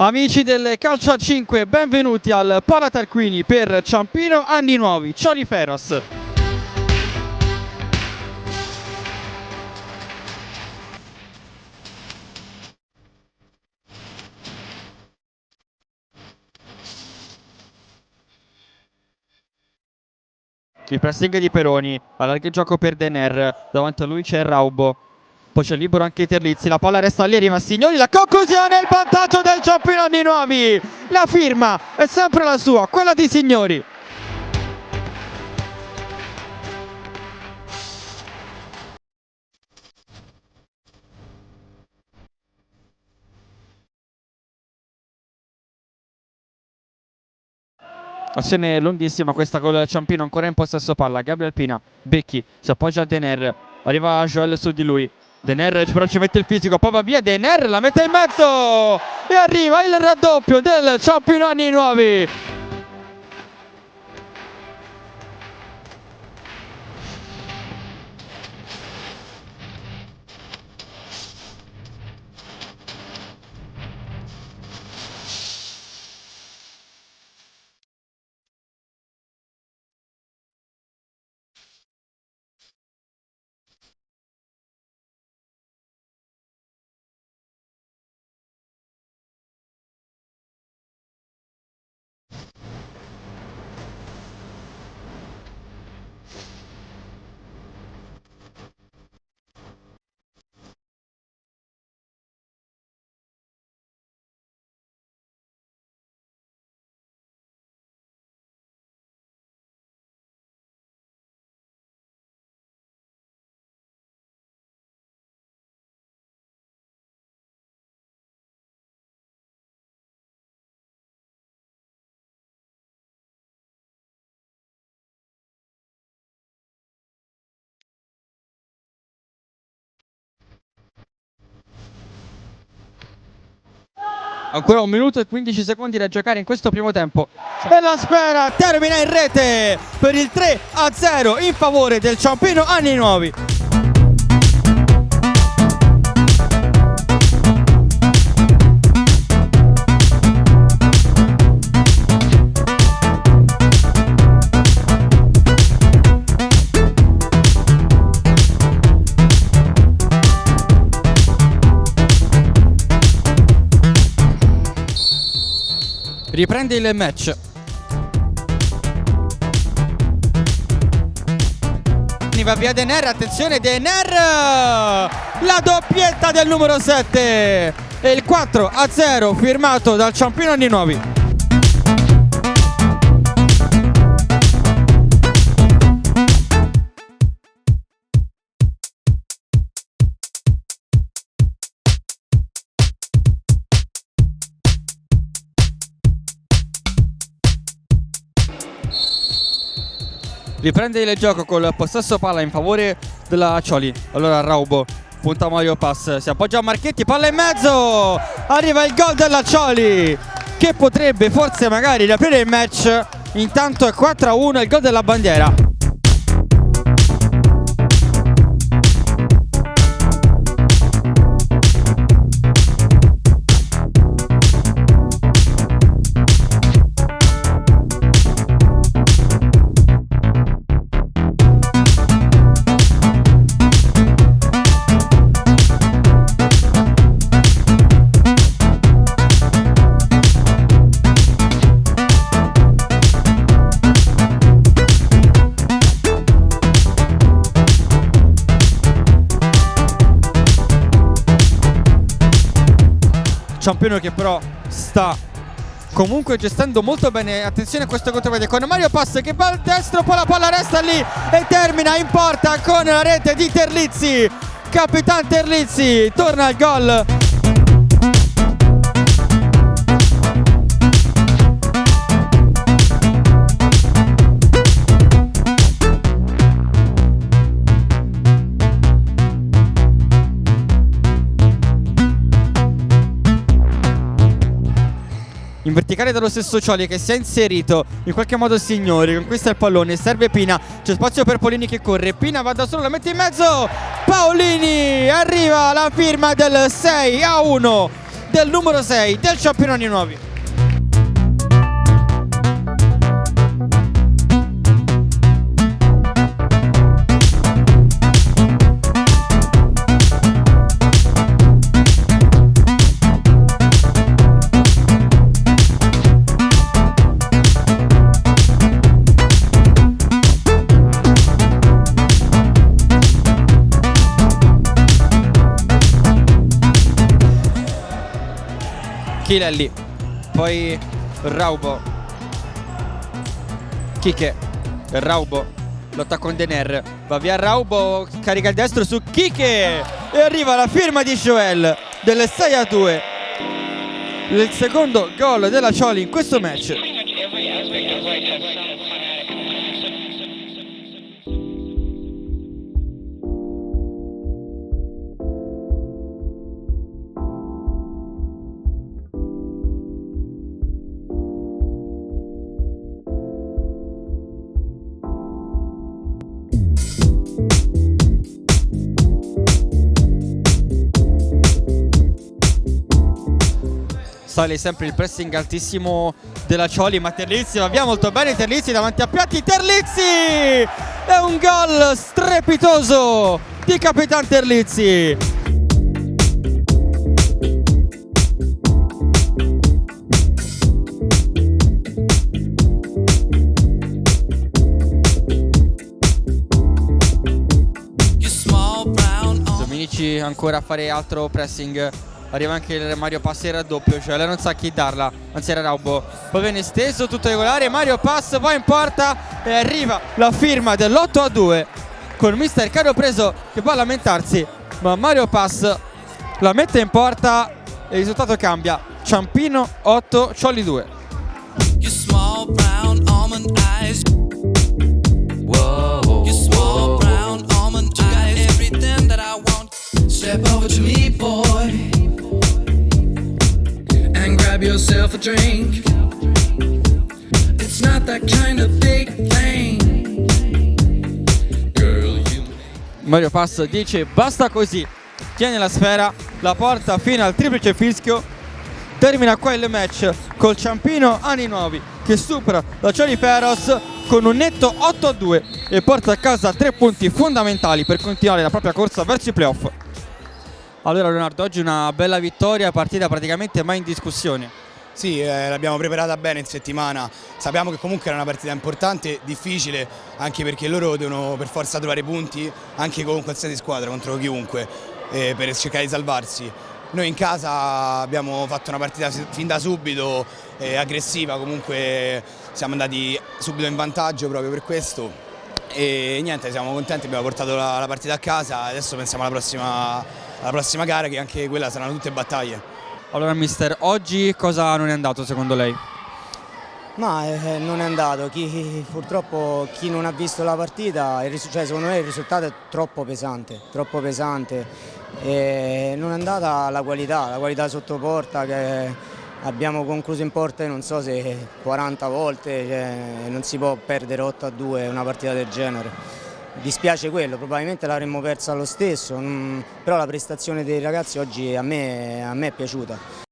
Amici del Calcio a 5, benvenuti al Pala Tarquini per Ciampino Anni Nuovi. Ciao Feros. Il pressing di Peroni, allarga il gioco per Dener, davanti a lui c'è Raubo, poi c'è libero anche Terlizzi, la palla resta lì, arriva Signori, la conclusione, il vantaggio del Ciampino Anni Nuovi, la firma è sempre la sua, quella di Signori. Azione lunghissima questa con il Ciampino ancora in possesso palla. Gabriel Pina, Becchi, si appoggia a Dener, arriva Joel su di lui. Dener però ci mette il fisico, poi va via, Dener la mette in mezzo e arriva il raddoppio del Ciampino Anni Nuovi. Ancora 1 minuto e 15 secondi da giocare in questo primo tempo. E la Sfera termina in rete per il 3-0 in favore del Ciampino Anni Nuovi. Riprende il match. Va via Dener, attenzione Dener! La doppietta del numero 7 e il 4-0 firmato dal Ciampino Anni Nuovi. Riprende il gioco col possesso palla in favore della Cioli. Allora Raubo punta Mario Pass, si appoggia a Marchetti, palla in mezzo, arriva il gol della Cioli che potrebbe forse magari riaprire il match. Intanto è 4-1 il gol della bandiera. Ciampino che però sta comunque gestendo molto bene. Attenzione a questo contropiede con Mario Pass che va al destro, poi la palla resta lì e termina in porta con la rete di Terlizzi. Capitan Terlizzi torna al gol. In verticale dallo stesso Cioli che si è inserito in qualche modo Signori, conquista il pallone, serve Pina, c'è spazio per Paolini che corre, Pina va da solo, la mette in mezzo, Paolini, arriva la firma del 6-1 del numero 6 del Ciampino Nuovi. Chilelli, poi Raubo, Kike, Raubo, lotta con Dener, va via Raubo, carica il destro su Kike e arriva la firma di Joel del 6-2, il secondo gol della Cioli in questo match. Sale sempre il pressing altissimo della Cioli, ma Terlizzi va via molto bene. Terlizzi davanti a Piatti, Terlizzi! È un gol strepitoso di Capitan Terlizzi. Dominici ancora a fare altro pressing. Arriva anche il Mario Pass in raddoppio, cioè lei non sa chi darla, anzi era Raubo. Poi viene steso, tutto regolare, Mario Pass va in porta e arriva la firma dell'8-2 con mister Caro Preso che va a lamentarsi, ma Mario Pass la mette in porta e il risultato cambia. Ciampino 8, Cioli 2. Step over to me, boy, and grab yourself a drink. It's not that kind of big thing. Girl, you... Mario Pass dice basta così, tiene la sfera, la porta fino al triplice fischio. Termina qua il match col Ciampino Ani Nuovi che supera la Cioli Peros con un netto 8-2 e porta a casa 3 punti fondamentali per continuare la propria corsa verso i playoff. Allora Leonardo, oggi una bella vittoria, partita praticamente mai in discussione. Sì, l'abbiamo preparata bene in settimana, sappiamo che comunque era una partita importante, difficile, anche perché loro devono per forza trovare punti anche con qualsiasi squadra, contro chiunque, per cercare di salvarsi. Noi in casa abbiamo fatto una partita fin da subito, aggressiva, comunque siamo andati subito in vantaggio proprio per questo e niente, siamo contenti, abbiamo portato la partita a casa, adesso pensiamo alla prossima gara che anche quella saranno tutte battaglie. Allora mister, oggi cosa non è andato secondo lei? Ma non è andato, purtroppo chi non ha visto la partita, secondo me il risultato è troppo pesante e non è andata la qualità sotto porta che abbiamo concluso in porta non so se 40 volte, non si può perdere 8-2 una partita del genere. Dispiace quello, probabilmente l'avremmo persa lo stesso, però la prestazione dei ragazzi oggi a me è piaciuta.